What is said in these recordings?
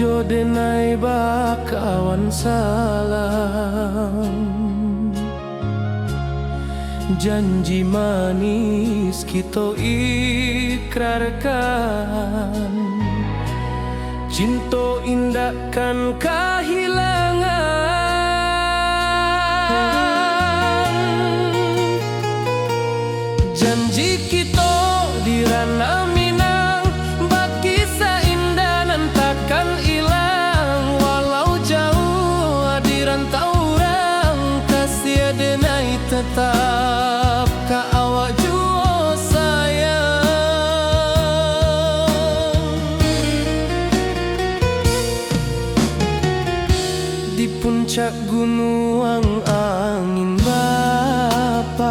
jo denai bakawan salam, janji manis kita ikrarkan, cinta indahkan kehilangan. Janji kita di ranah Minang, bagi seindah nan takkan hilang. Walau jauh di rantau orang, kasih denai tetap ka awak jua sayang. Di puncak gunung angin bapai,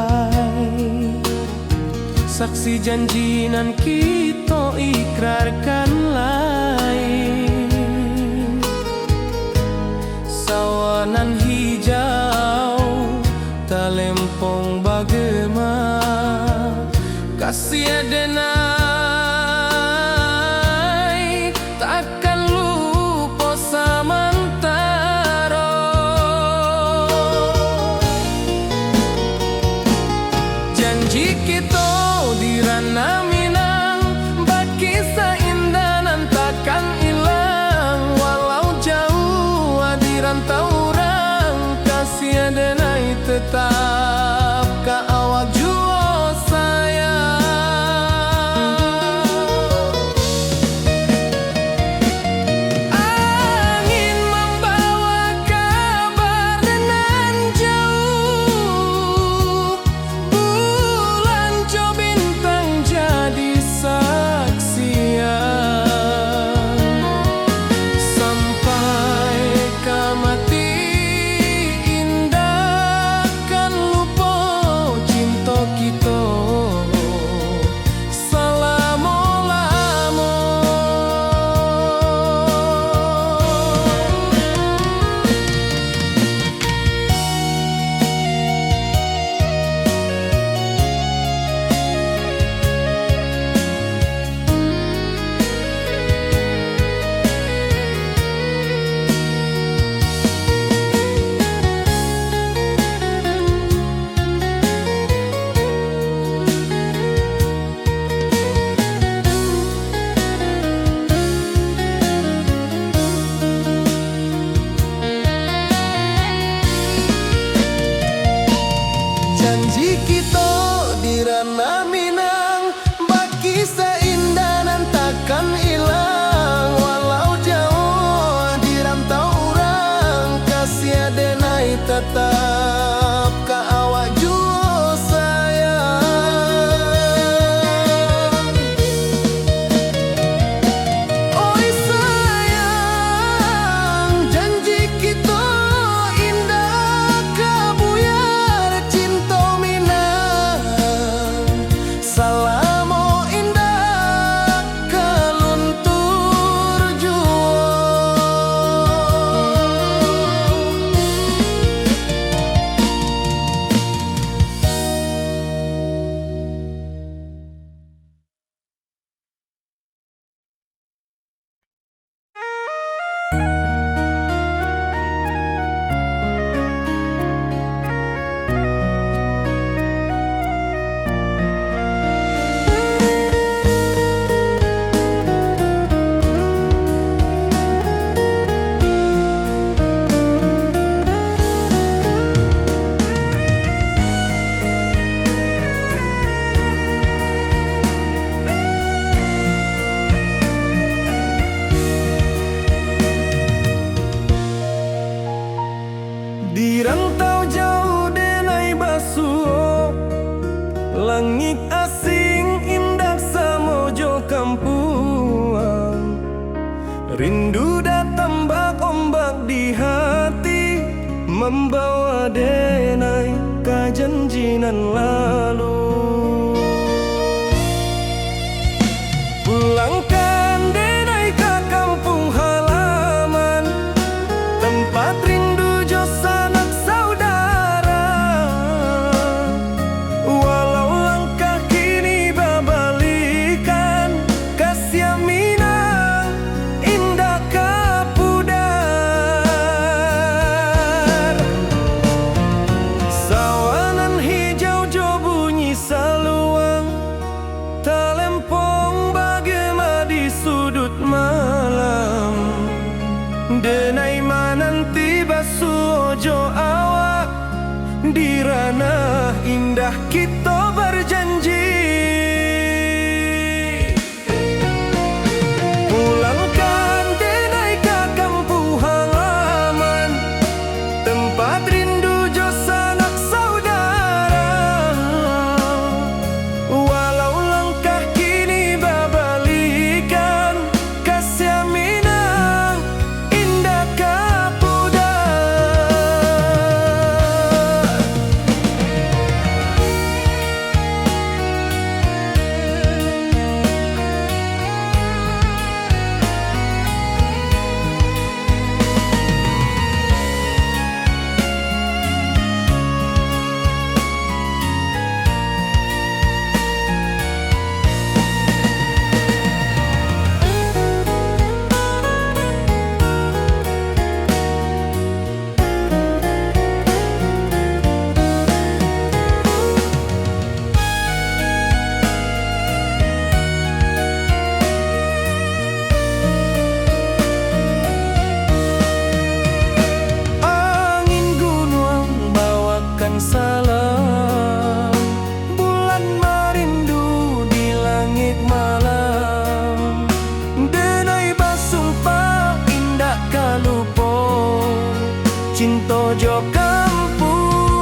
saksi janji nan kita ikrarkan lain. Sawanan hijau talempong bagema, kasih denai takkan lupa samantara. Janji kita di ranah Minang, bagi seindah nan takkan hilang. Walau jauh di rantau orang, kasih denai tetap ka awak jua sayang. Angin membawa kabar nan jauh, bulan jo bintang jadi saksian. Sampai ke mati indah kan lupa cinta kita selama-lama. Janji kita di ranah Minang, bagi seindah nan takkan hilang. Walau jauh di rantau orang, kasih denai tetap ka awak jua sayang. Oi sayang, janji kita indah kabuyar cinta Minang. Salamo indah keluntur jua. Di rantau jauh denai basuh, langit asing indah samojo kampuang. Rindu datang bak ombak di hati, membawa denai ka janjinan lalu. Pulangkan denai ka kampung halaman, tempat rindu jo sanak saudara. Walau langkah kini babalikan, kasih Minang indah ka di ranah indah kita berjanji. Pulangkan denai ke kampung halaman, tempat rindu jo sanak saudara. Walau langkah kini babalikan, kasih minang indah kapuda. Salam bulan merindu di langit malam, denai basumpah indah kalupo cinta jo kampung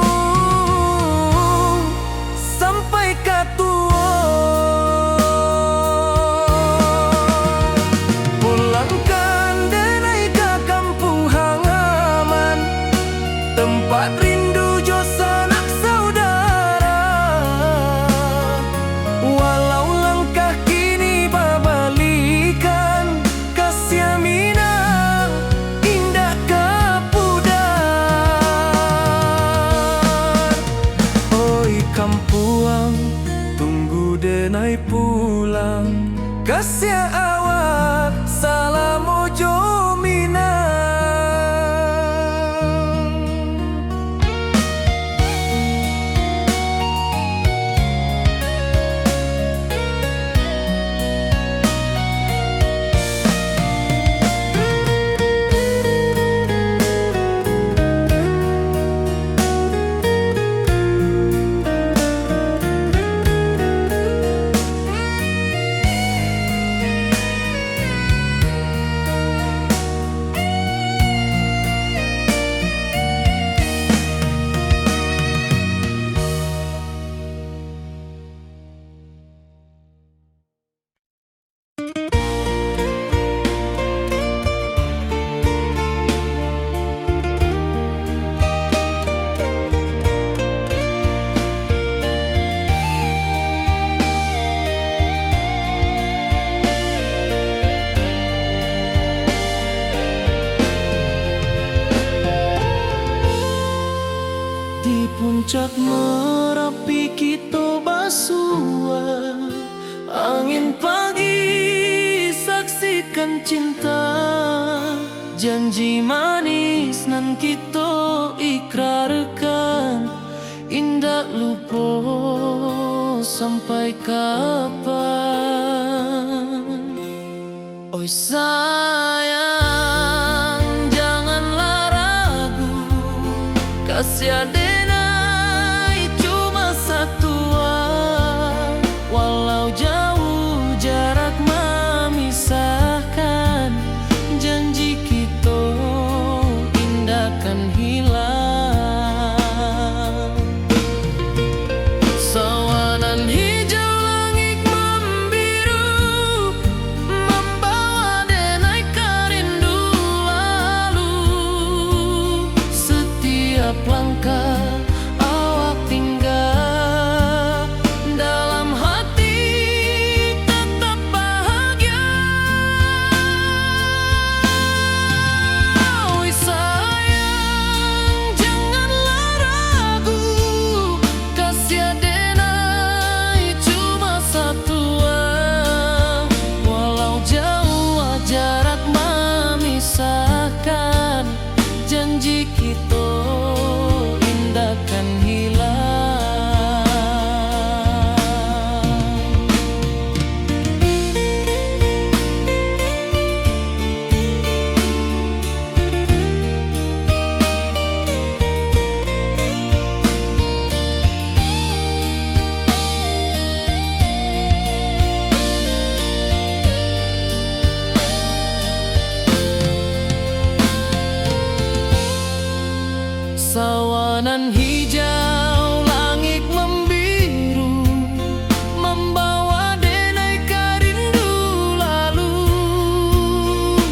sampai katua. Pulangkan denai ke kampung halaman, tempat rindu sanak saudara. Walau langkah kini babalikan, kasih minang indah kapudar. Oi kampuang, tunggu denai pulang, kasih awak salam ojo minang. Di puncak Merapi kita basua, angin pagi saksikan cinta, janji manis nan kita ikrarkan, indah lupa sampai kapan. Oi sayang, janganlah ragu, kasih denai cuma satuan. Walau jauh jarak memisahkan, janji kita indahkan hilang. Sawanan hijau langit membiru, membawa denai kerindu lalu. Setiap langkah awak tinggal, dalam hati tetap bahagia. Oi sayang, janganlah ragu, kasih denai cuma satuan. Walau jauh jarak memisahkan, janji kita indahkan hilang. Tawanan hijau, langit membiru, membawa denai rindu lalu.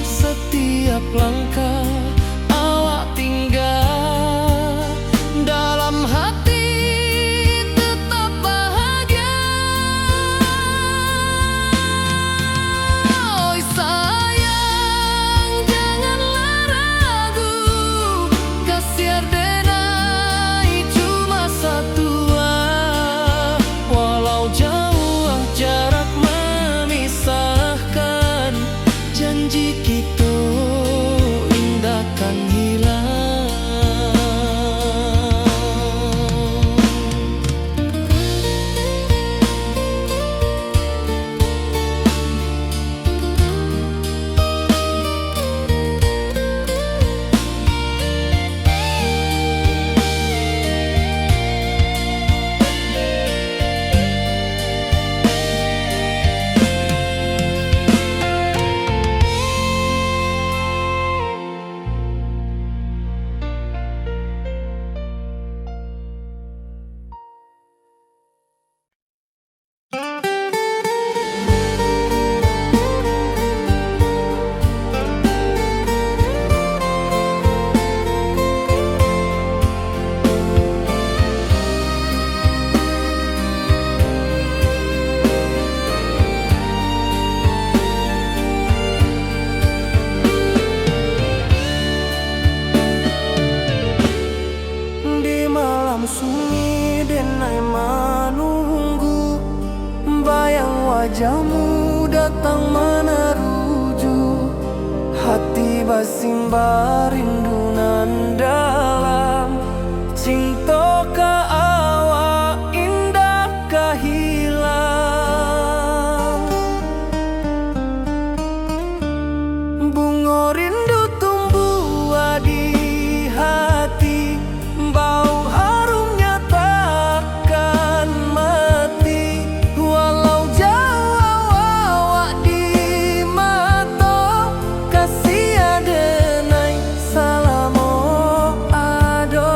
Setiap langkah awak tinggal, dalam hati tetap bahagia. Oi sayang, janganlah ragu, kasih denai cuma satu. Walau jauh jarak memisahkan, janji kita indahkan hilang. Di malam sunyi denai menunggu, bayang wajahmu datang meneruju. Hati basimba rindu nan dalam, cinta ka awak indah ka hilang. Bunga rindu tumbuh di hati, bau harumnya takkan mati. Walau jauh awak di mata, kasih denai salamo ado.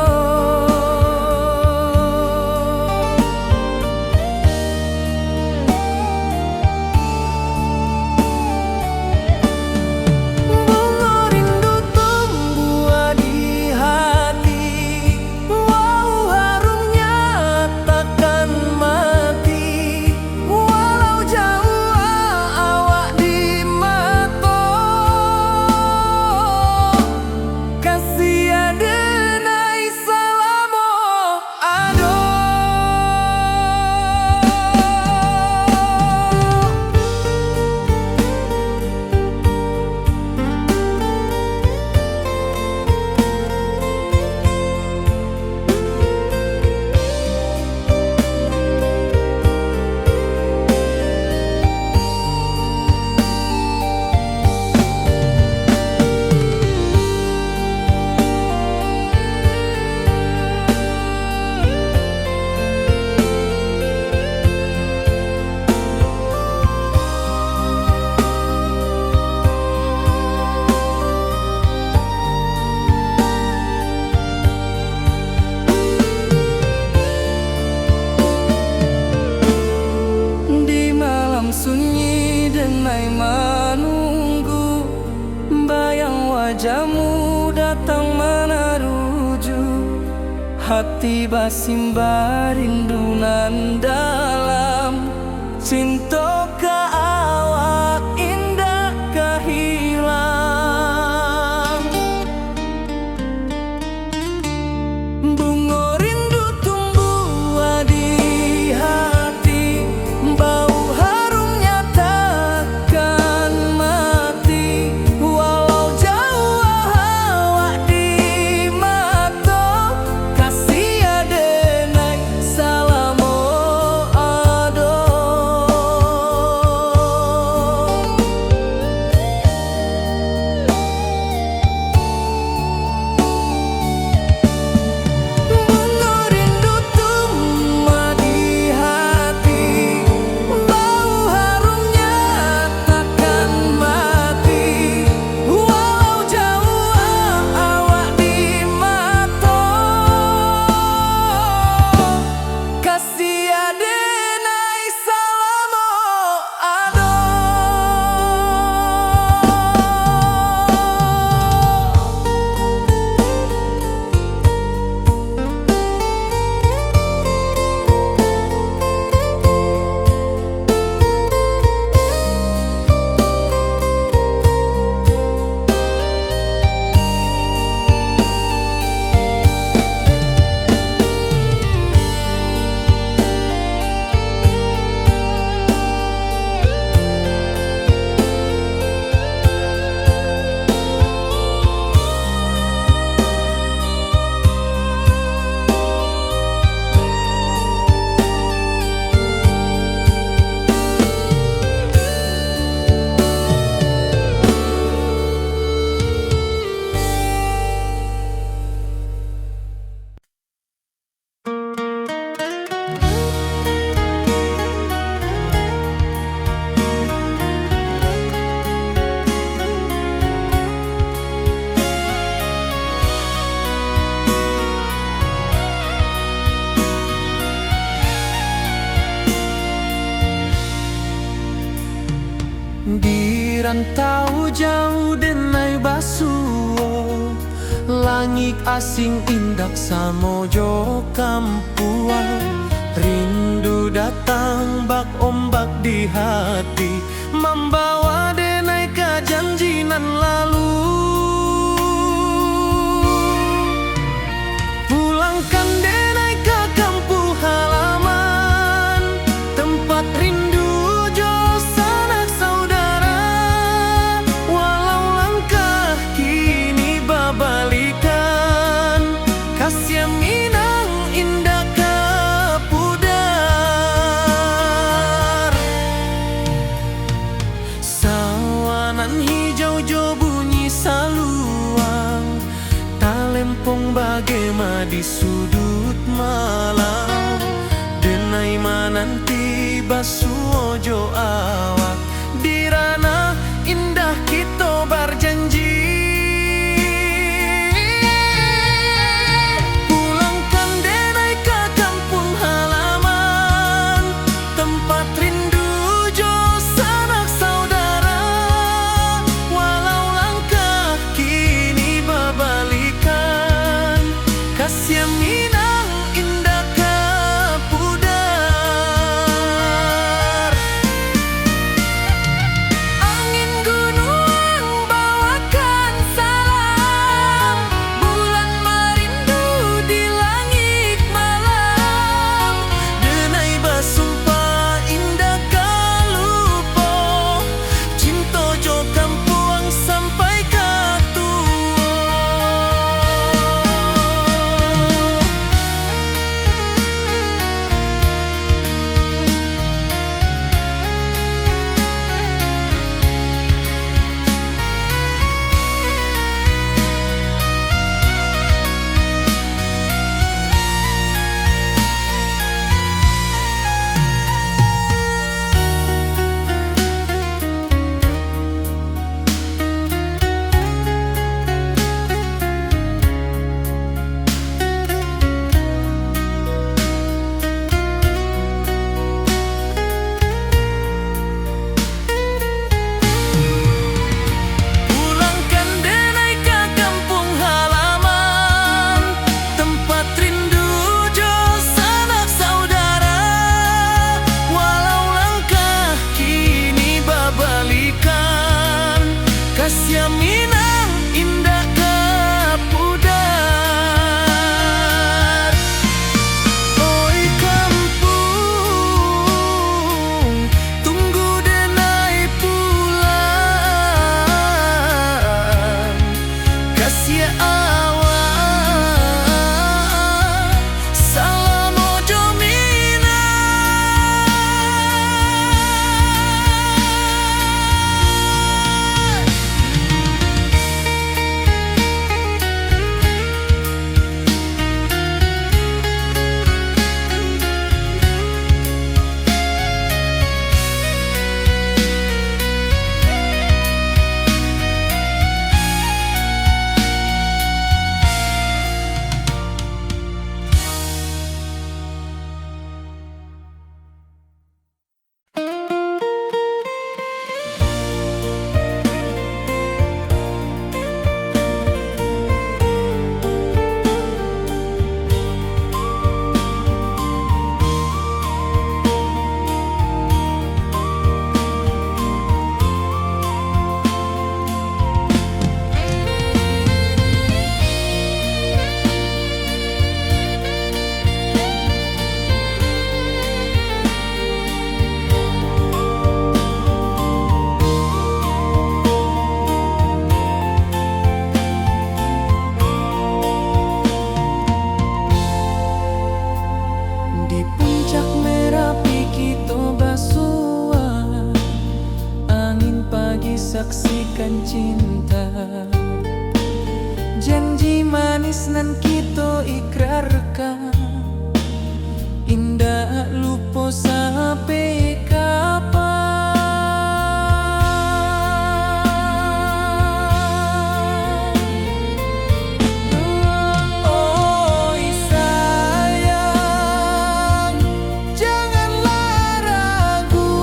Bunga rindu tumbuh di hati, wow harumnya takkan mati. Walau jauh awak di mata, kasih denai salamo ado. Di malam sunyi denai menunggu, bayang wajahmu datang meneruju. Hati basimba rindu nan dalam, cinta ka awak indah ka hilang. Bunga rindu tumbuh di hati, bau harumnya takkan mati. Walau jauh awak di mata, kasih denai salamo ado. rantau jauh denai basuo, langit asing indak samojo kampuan. Rindu datang bak ombak di hati, membawa denai ke janjinan lalu. Pulangkan denai ke kampung halaman, tempat rindu jo sanak saudara. Walau langkah kini babalikan, kasih Minang indah kepudar. Sawanan hijau jo bunyi saluang, talempong bagema di sudut malam. Denai mananti basuo jo awak, di ranah indah kita berjanji. Pulangkan denai ke kampung halaman, tempat rindu jo sanak saudara. Walau langkah kini babalikan, kasih Minang indah kepudar. Angin gunung bawakan salam, bulan merindu di langit malam. Denai basumpah indah kalupo, cinta jo kampuang sampai katua. Pulangkan denai ke kampung halaman, tempat rindu jo sanak saudara. Walau langkah kini babalikan, kasih Minang indah kepudar. Oi kampung, tunggu denai pulang. Kasih awak, salam ojo Minang. Di puncak Merapi kita basua, angin pagi saksikan cinta. Janji manis nan kita ikrarkan, indah lupa sampai kapan. Oi sayang, janganlah ragu.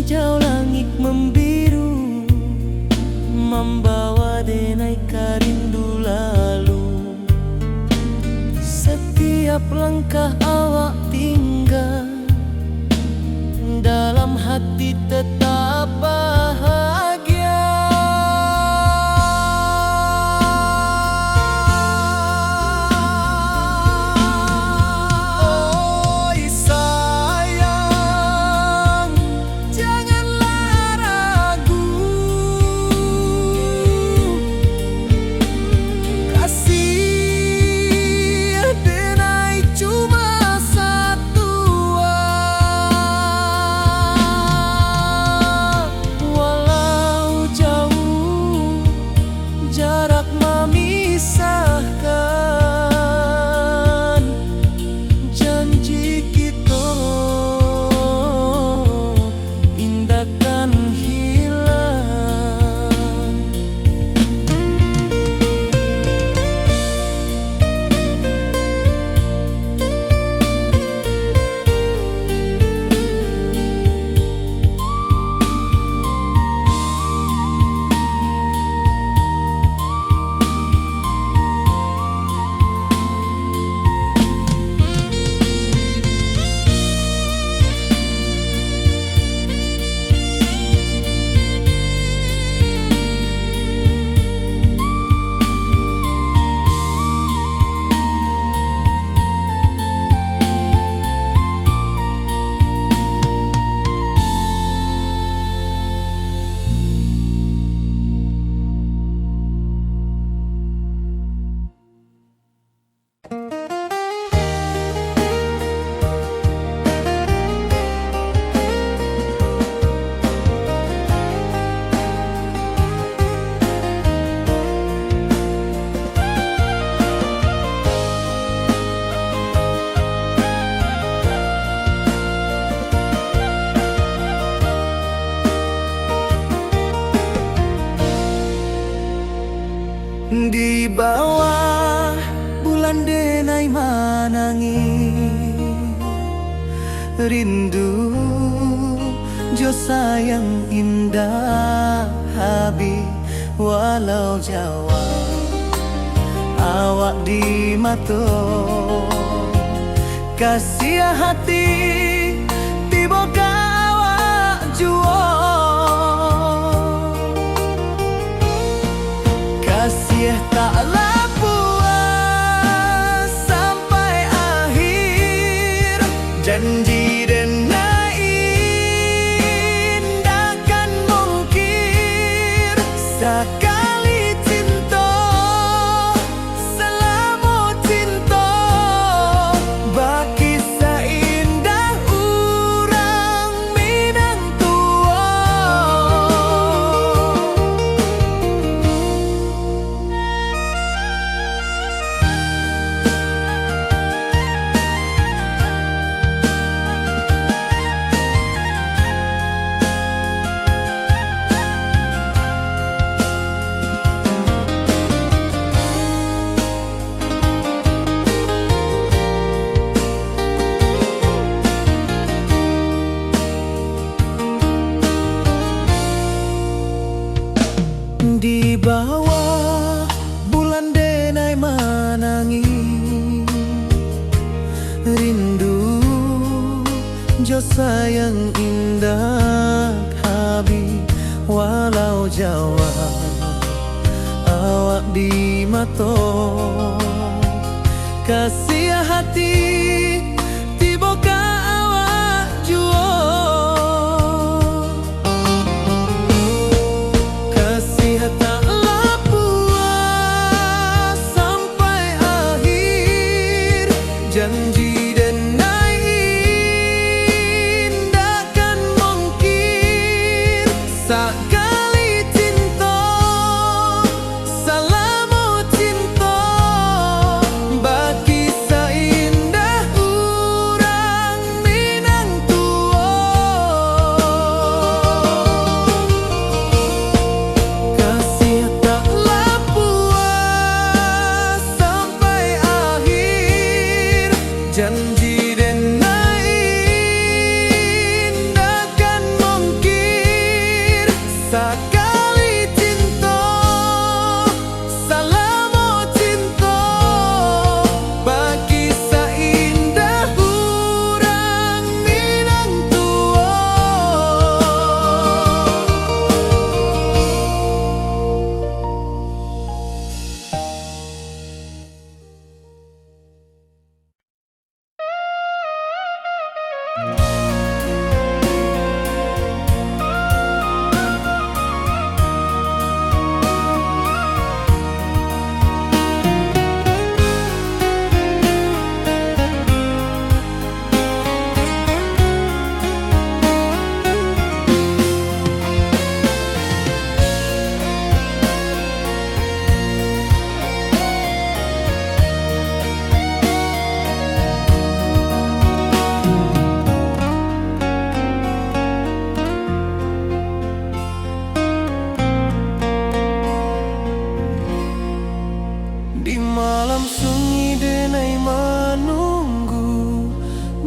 hijau langit membiru, membawa denai rindu lalu. Setiap langkah awak tinggal, dalam hati tetap bahagia. Oi sayang, janganlah ragu, kasih denai cuma satu. Walau jauh jarak memisahkan, janji kita indahkan hilang. Di bawah bulan denai manangi, rindu jo sayang indah habi. Walau Jawa awak di mato, kasih hati tiba ka awak juo. Kasih taklah puas sampai akhir, janji denai indahkan mungkir. Sekali cinta selama cinta, baki seindah urang Minang tua. Di bawah bulan denai manangi, rindu jo sayang indah habi. Walau Jawa awak di mato, kasih hati tiba ka awak juo. Janji denai indahkan mungkir. Sekali cinta selama cinta, baki seindah urang Minang tua. Kasih taklah puas sampai akhir, janji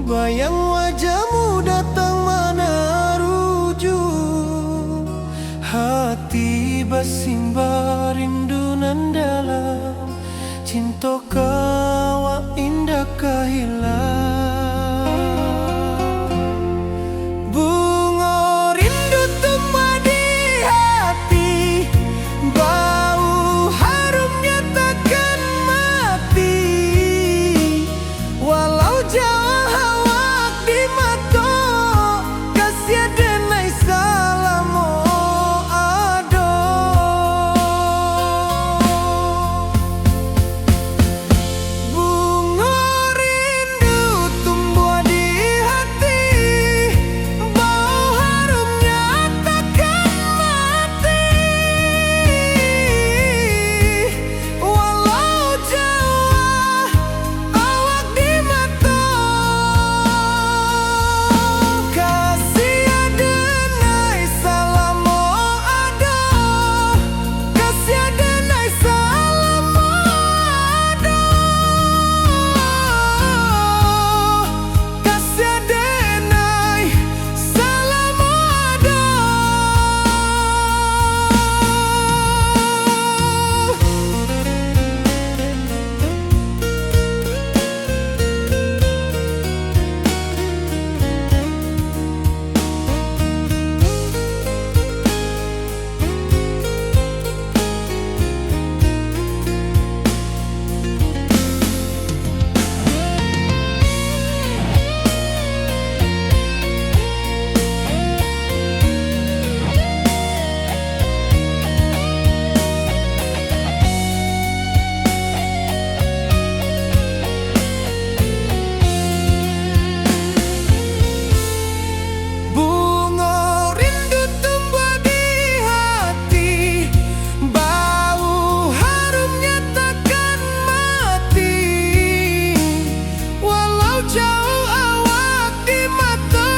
Bayang wajahmu datang mana rujuk, hati bersimbar rindu nan dalam, cinta kawa indah kahilang. Bunga rindu tumbuh di hati, bau harumnya takkan mati. Walau jauh di mata, kasih denai salamo ado. Bunga rindu tumbuh di hati, bau harumnya takkan mati. Walau jauh awak di mata,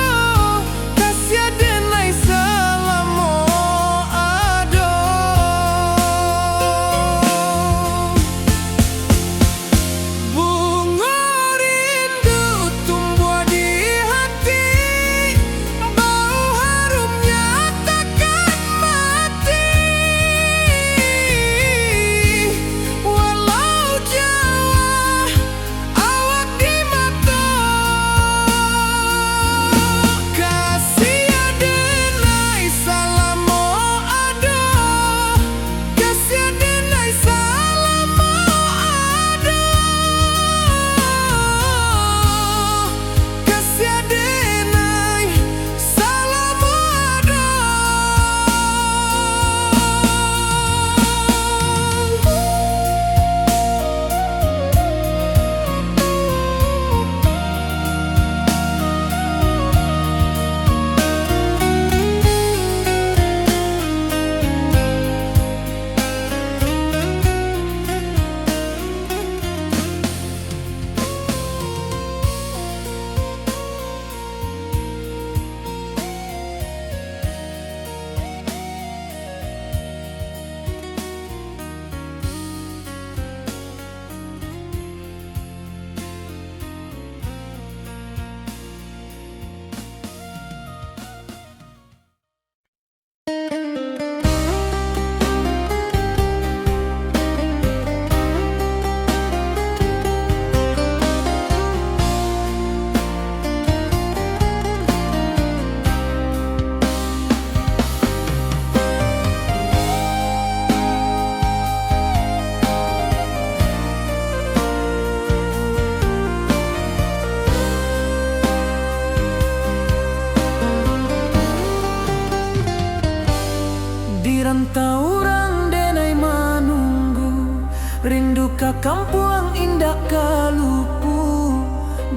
rantau orang denai manunggu, rindu ka kampung indah kalupu,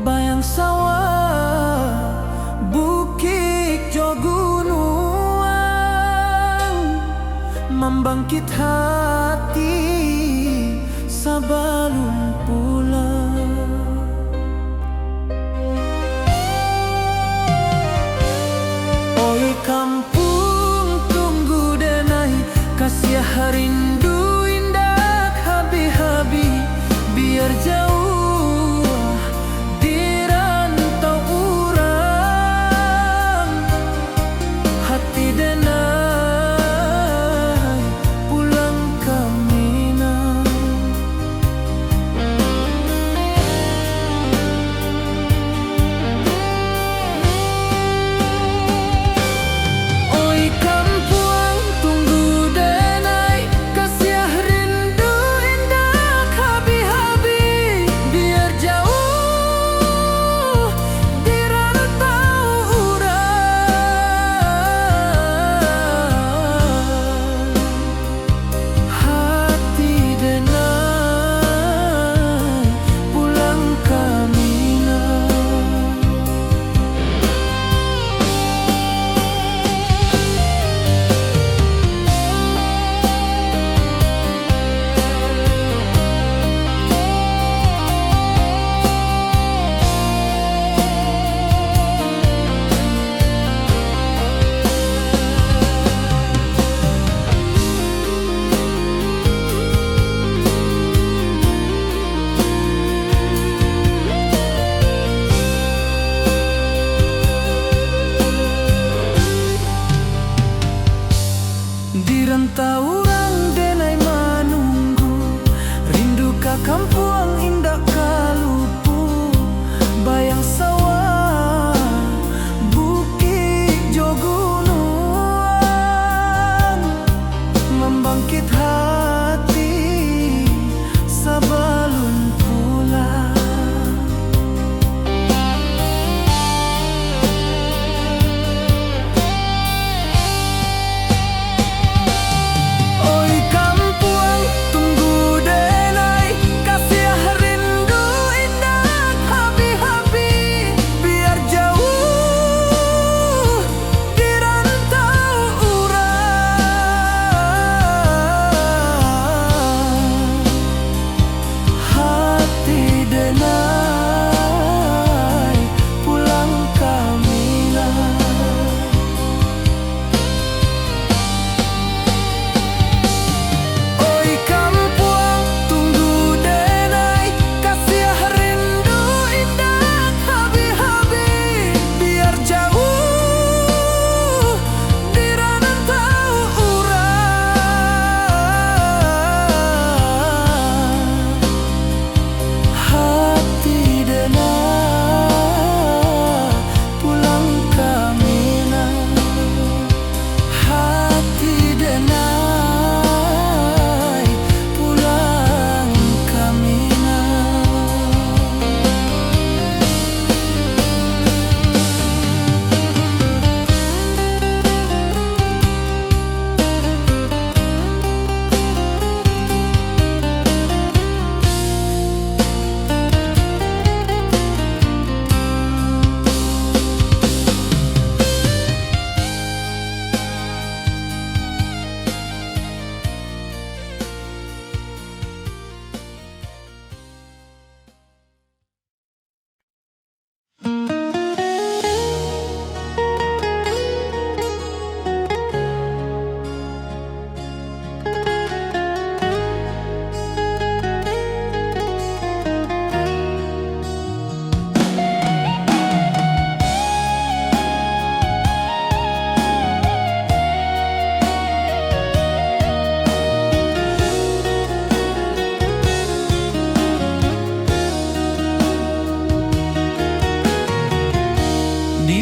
bayang sawah bukit jo gunung, membangkit hati sebelum pulang. Oi kampung tunggu denai, kasih rindu indah habi-habi, biar jauh di rantau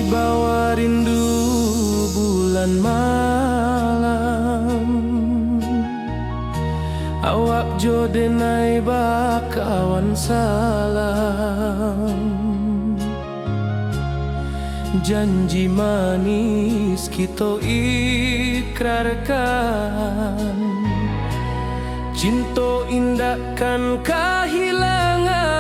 bawa rindu bulan malam. Awak jo denai bakawan salam. Janji manis kita ikrarkan, cinta indahkan kehilangan.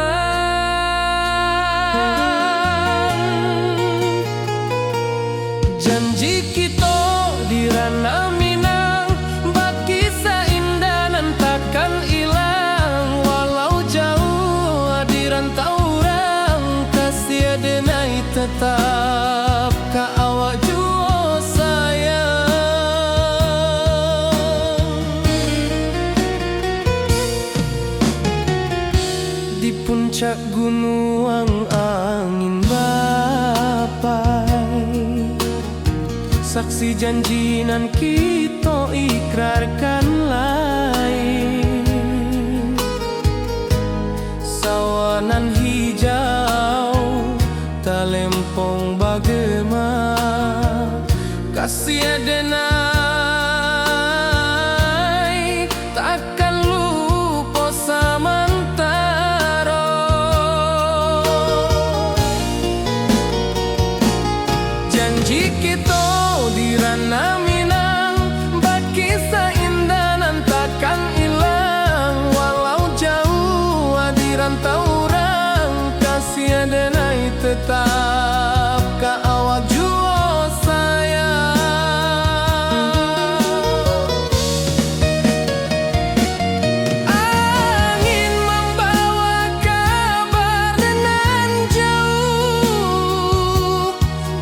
Janji kita di ranah Minang, baki seindah nan takkan hilang. Walau jauh di rantau orang, kasih denai tetap ka awak jua sayang. Di puncak gunung angin bapai, saksi janji nan kita ikrarkan lain. Sawanan hijau talempong bagema, kasih denai takkan lupa samantara. Janji kita di ranah Minang, baki seindah nan takkan hilang. Walau jauh di rantau orang, kasih denai tetap ka awak jua sayang. Angin membawa kabar nan jauh,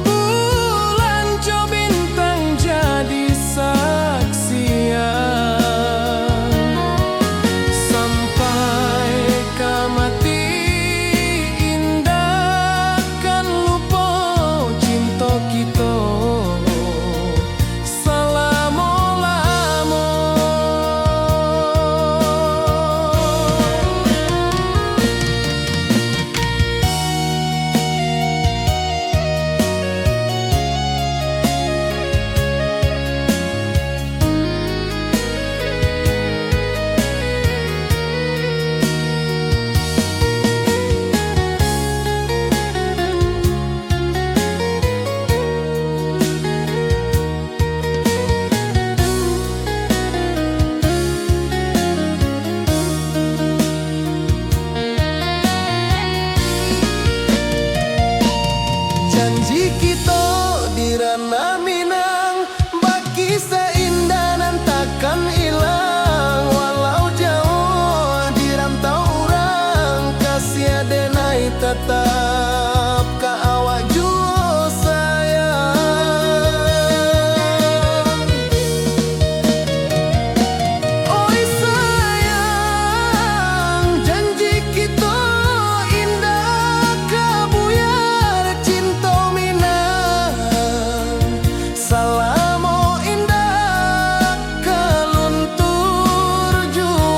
bulan jo bintang jadi saksian. Sampai ke mati indah kan lupa cinta kita selama-lama. Janji kita di ranah Minang, baki seindah nan takkan hilang. Walau jauh di rantau orang, kasih denai tetap ka awak jua sayang. Oi sayang, janji kita indah kabuyar cinta Minang. Salamo indah kaluntur jua.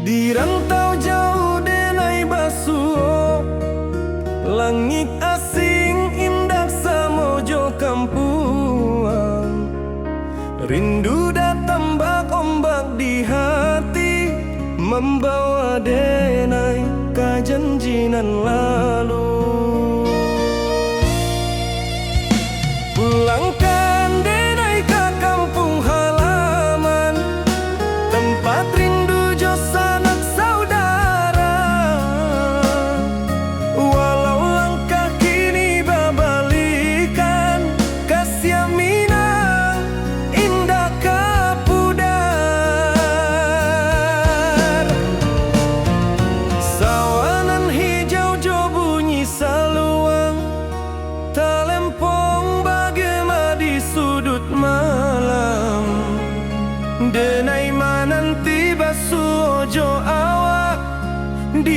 Di rantau jauh denai basuh, langit asing indah samojo kampuang. Rindu datang bak ombak di hati, membawa denai ka janjinan lalu. Pulangkan denai ka kampung halaman, tempat rindu jo sanak saudara.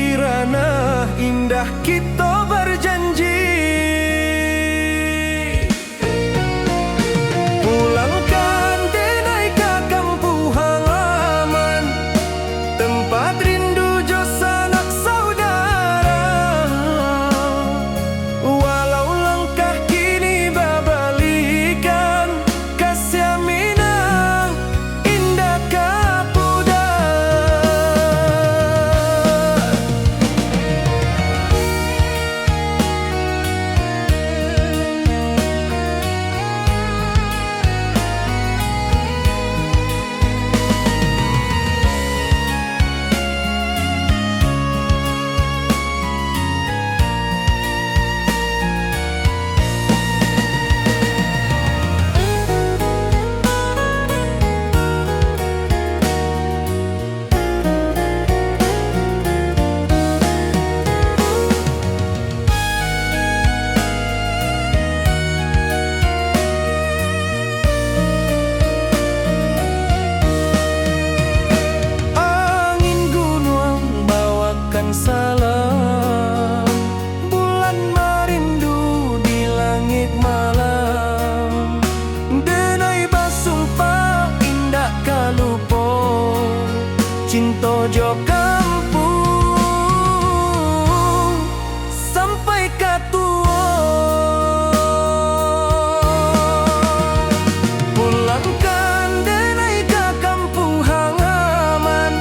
Kirana indah kita berjanji, pulangkan denai ke kampung halaman, tempat rindu jo sanak saudara. Walau langkah kini babalikan, kasih minang indah kapudar. Angin gunung bawakan salam, bulan merindu di langit malam. Denai basumpah indah kalupo, cinta jo kampung sampai katua. Pulangkan denai ke kampung halaman,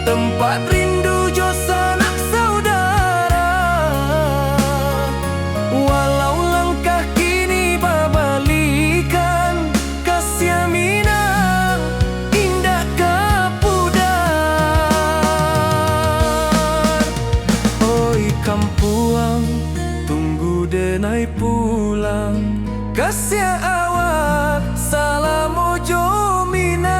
tempat rindu jo sanak saudara. Walau langkah kini babalikan, kasih minang indah kapudar. Oi kampuang, tunggu denai pulang, kasih awak salam ojo minang.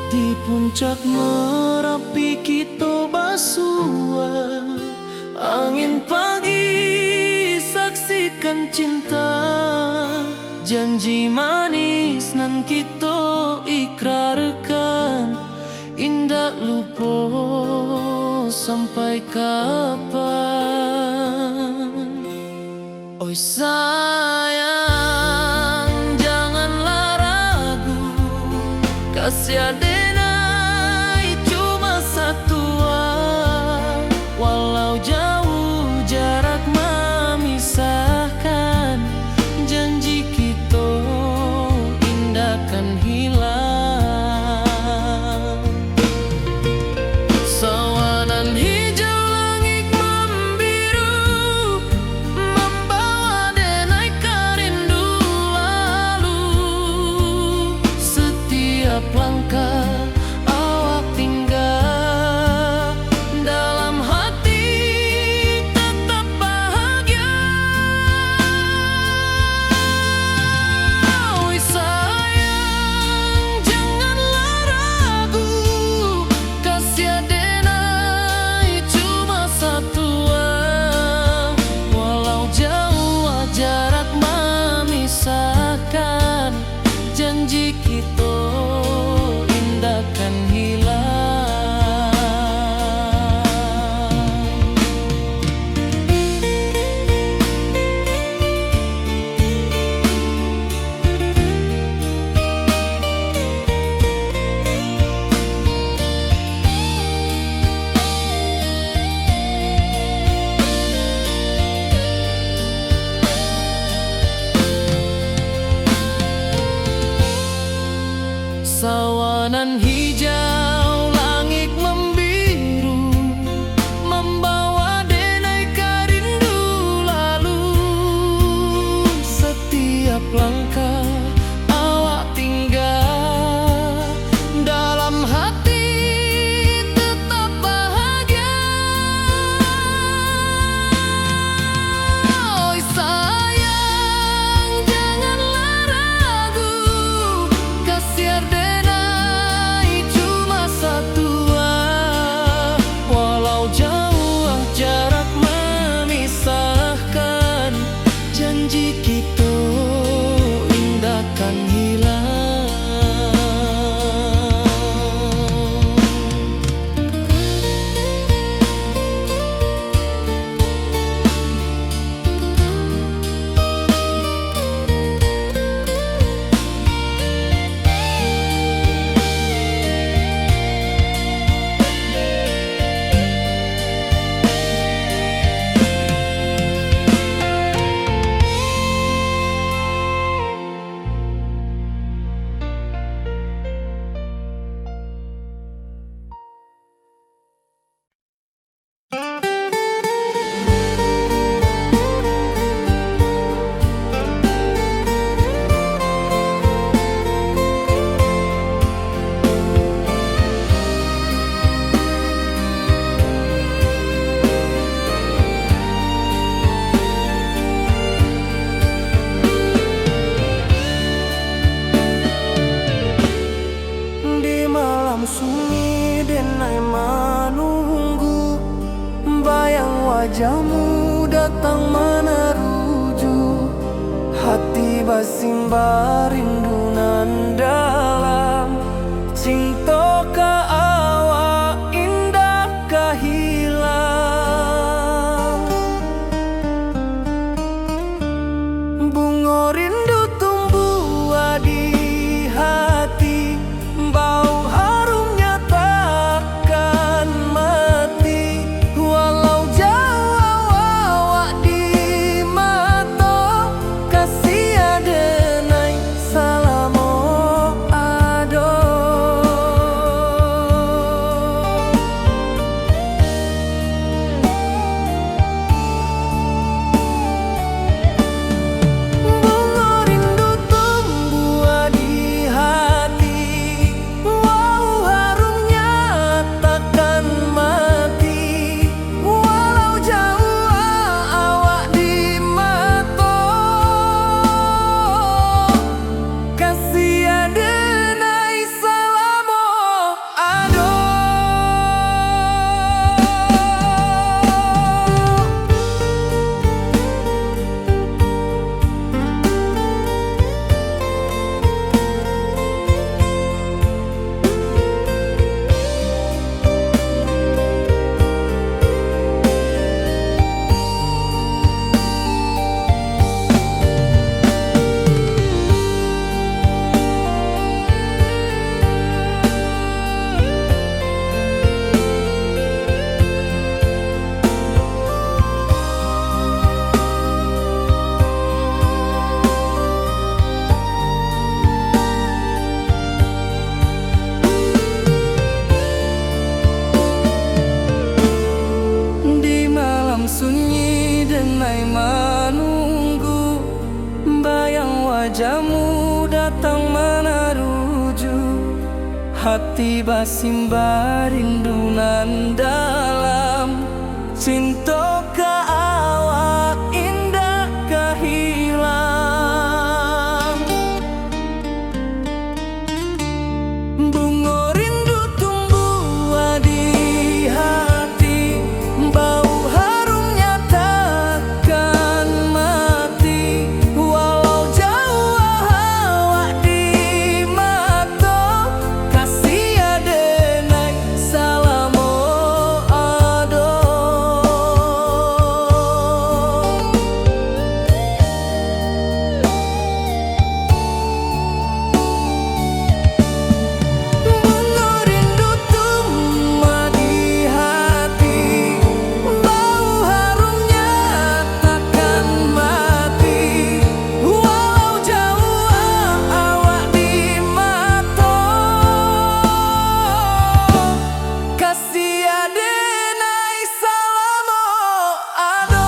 Di puncak Merapi kita basua, angin pagi saksikan cinta. Janji manis nan kita ikrarkan, indah lupa sampai kapan. Oi sayang, janganlah ragu, kasih denai cuma satu. Walau jauh jarak memisahkan, janji kita indah kan hilang. Sawanan hijau langit membiru, membawa denai ke hijau, langit membiru, membawa denai rindu lalu. Setiap langkah awak tinggal, dalam hati tetap bahagia. Oi sayang, janganlah ragu, kasih denai cuma satu. Walau jauh jarak memisahkan, janji kita indahkan hilang. Sunyi denai menunggu, bayang wajahmu datang meneruju. Hati basimba rindu nan dalam, cinta ka awak indah ka hilang. Bunga rindu tumbuh di hati, bau sunyi denai menunggu, bayang wajahmu datang meneruju. Hati basimba rindu nan dalam, cinta ka awak indah ka hilang. Bunga rindu tumbuh di hati, bau sia denai salamo ado.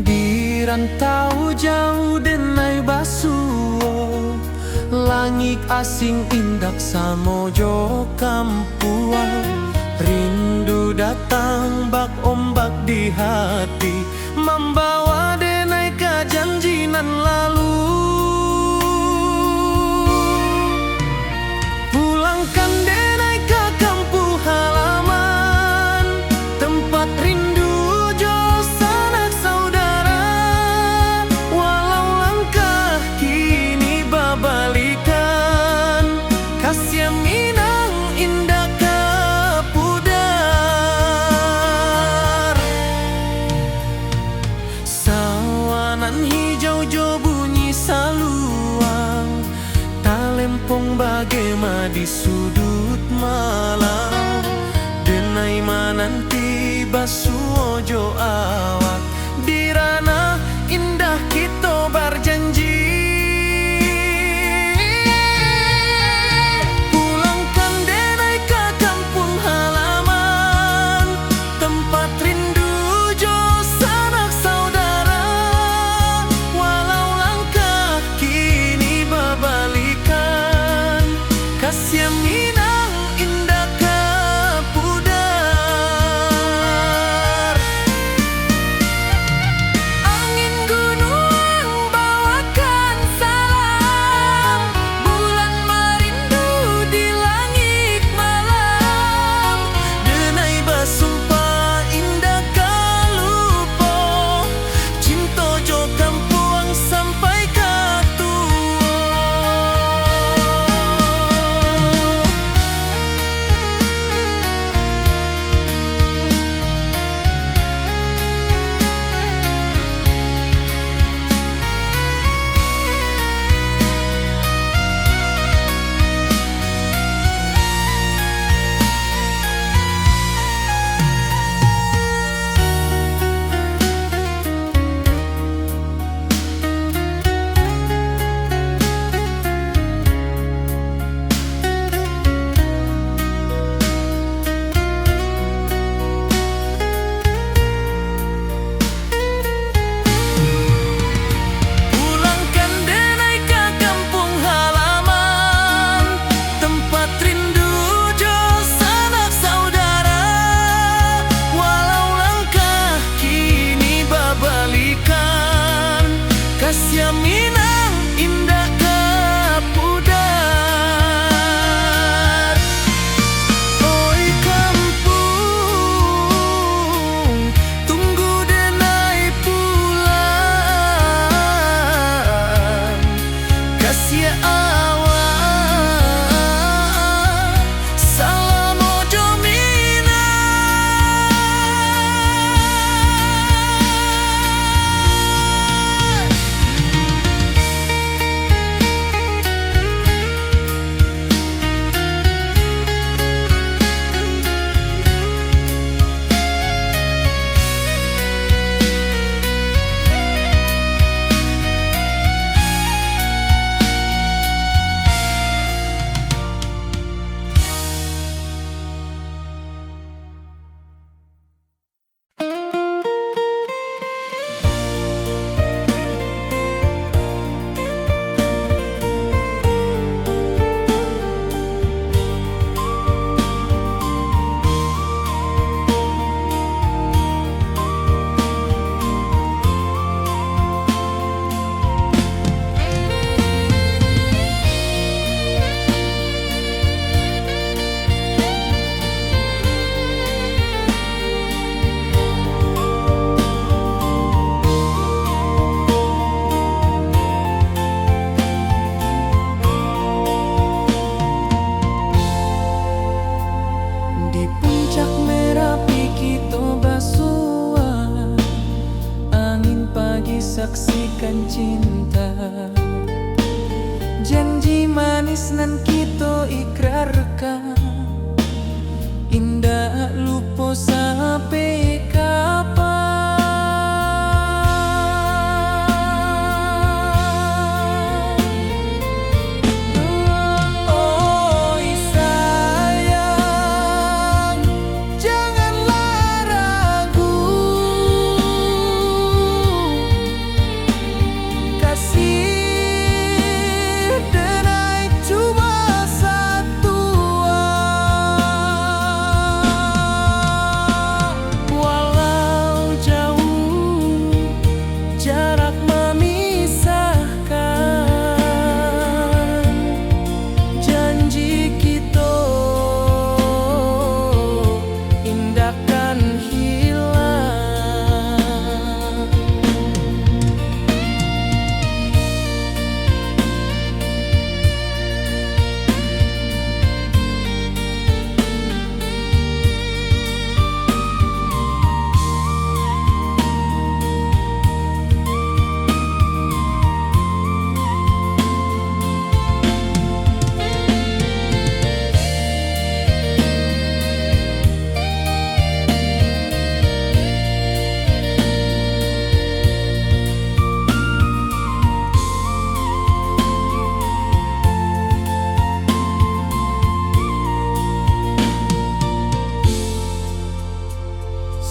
Di rantau jauh denai basuo, langit asing indak samojo kampua. Rindu datang bak ombak di hati, membawa denai ke janjinan lalu. Pulangkan denai ke kampung halaman, tempat rindu hijau-hijau bunyi saluang, talempong bagema di sudut malam. Denai mananti basuojo awak, di ranah indah kita berjanji. Pulangkan denai ke kampung halaman, tempat rindu jo sanak saudara. Walau langkah kini babalikan, kasih minang indah ke pudar. menyatakan cinta. Janji manis nan kita ikrarkan, indah lupa sampai kapan. Oi sayang, janganlah ragu, kasih denai cuma satu. Walau jauh jarak memisahkan, janji kita indahkan hilang.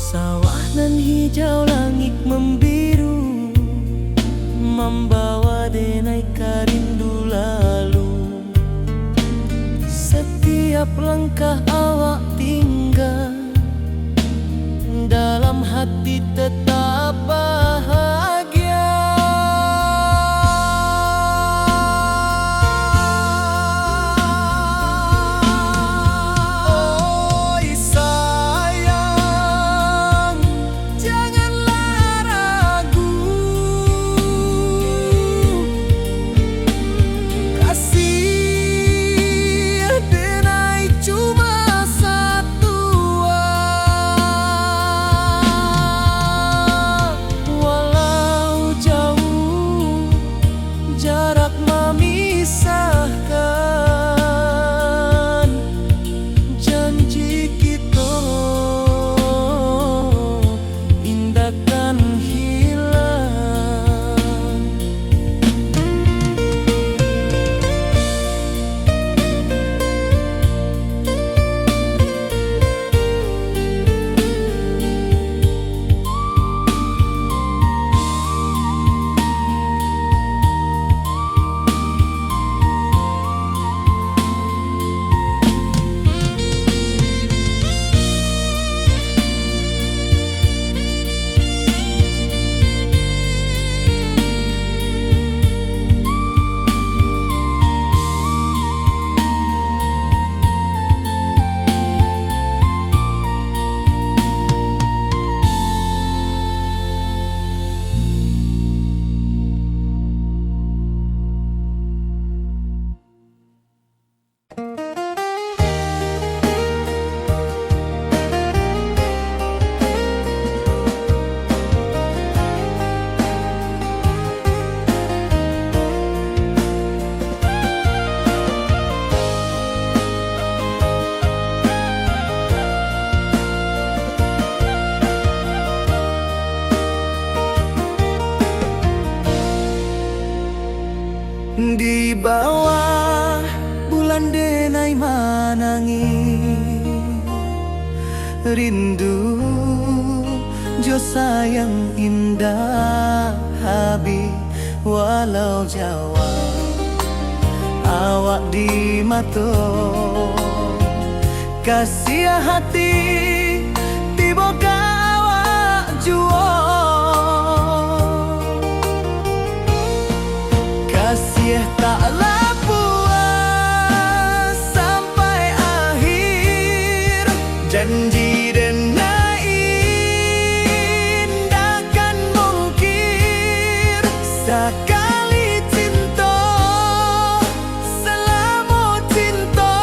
Sawah nan hijau, langit membiru, membawa denai rindu lalu. Setiap langkah awak tinggal, dalam hati tetap bahagia. Oi sayang, janganlah ragu, kasih denai cuma satu. Walau jauh jarak memisahkan, janji kita indahkan hilang. Di bawah bulan denai manangi, rindu jo sayang indah habi. Walau Jawa awak di mato, kasih hati tiba awak juo. Kasih taklah puas sampai akhir, janji denai indahkan mungkir. Sekali cinta selama cinta,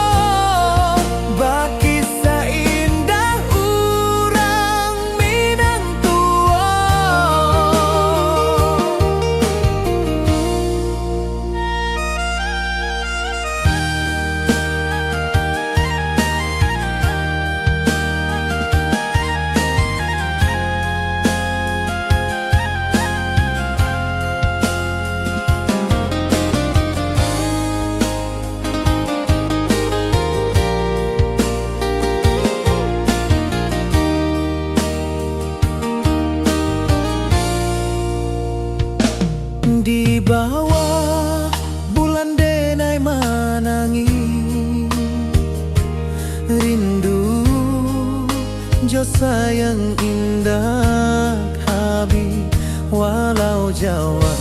baki seindah urang minang tua. Jo sayang indah habi walau Jawa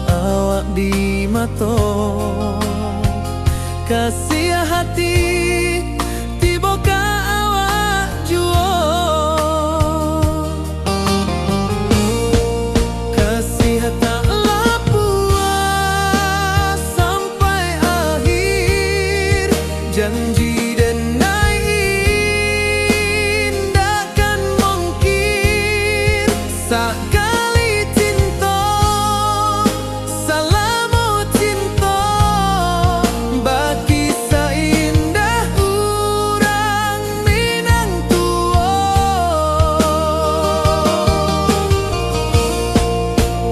awak di mato kasih hati tiba ka awak juo kasih tak puas sampai akhir janji sekali cinta, salamu cinta, bagi seindah urang Minang tua.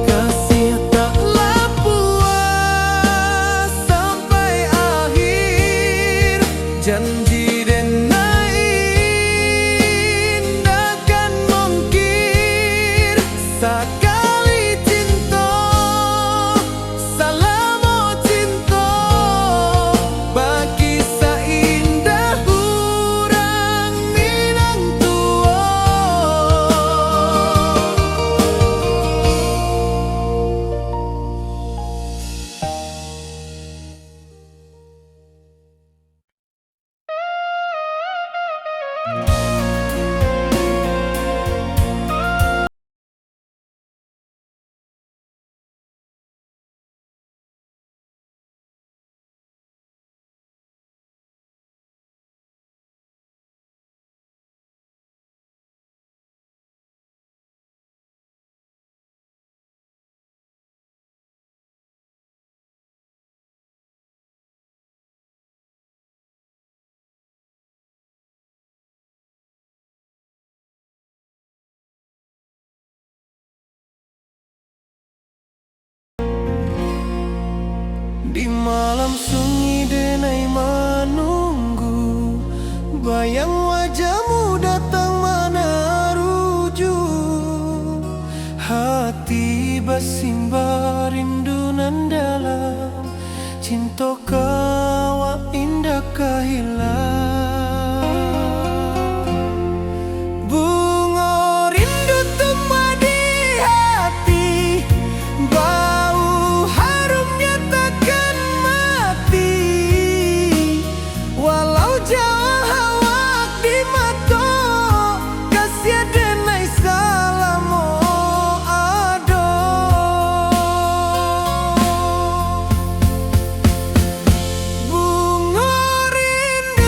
Kasih taklah puas sampai akhir, janji sekali cinta, salamu cinta, bagi seindah urang Minang tua. Di malam sunyi denai menunggu, bayang wajahmu datang mana rujuk. Hati bersimbar rindu nan dalam, cinta kau indah kehilang. Bunga rindu tumbuh di hati, bau harumnya takkan mati. Walau jauh awak di mata, kasih denai salamu ado. Bunga rindu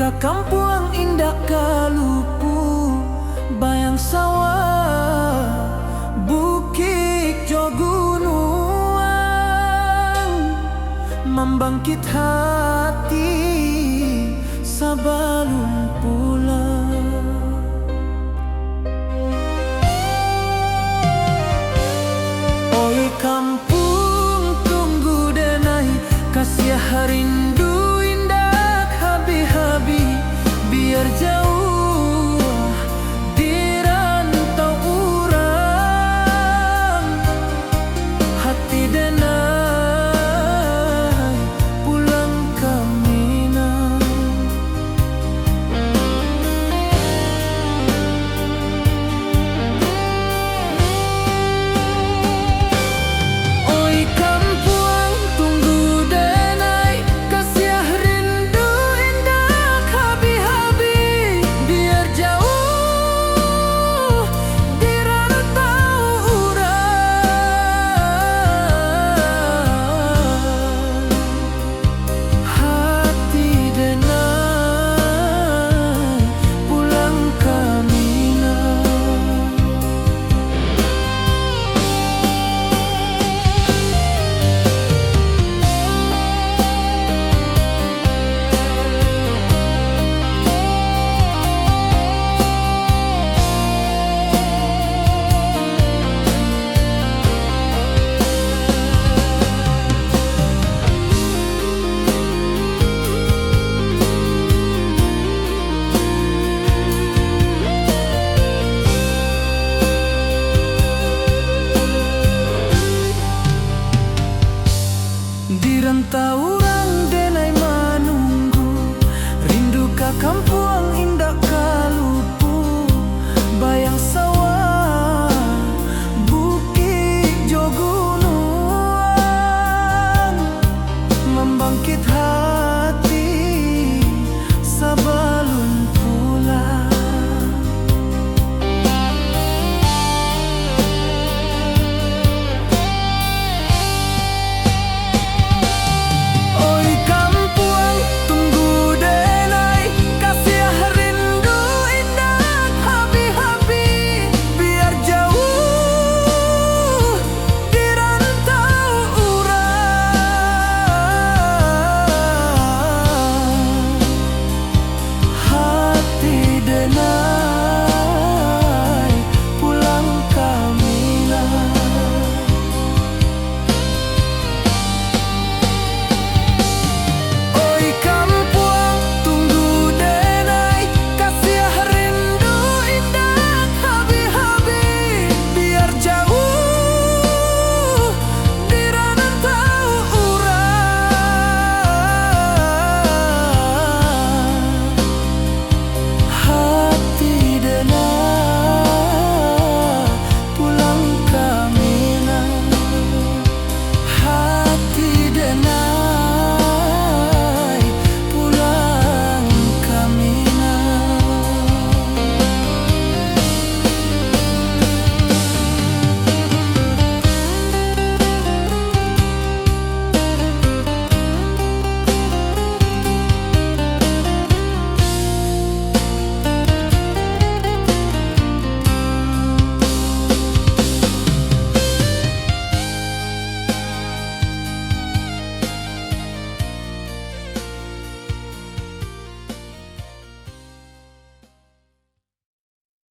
ka kampung indah kalupu, bayang sawah, bukit jo gunung, membangkit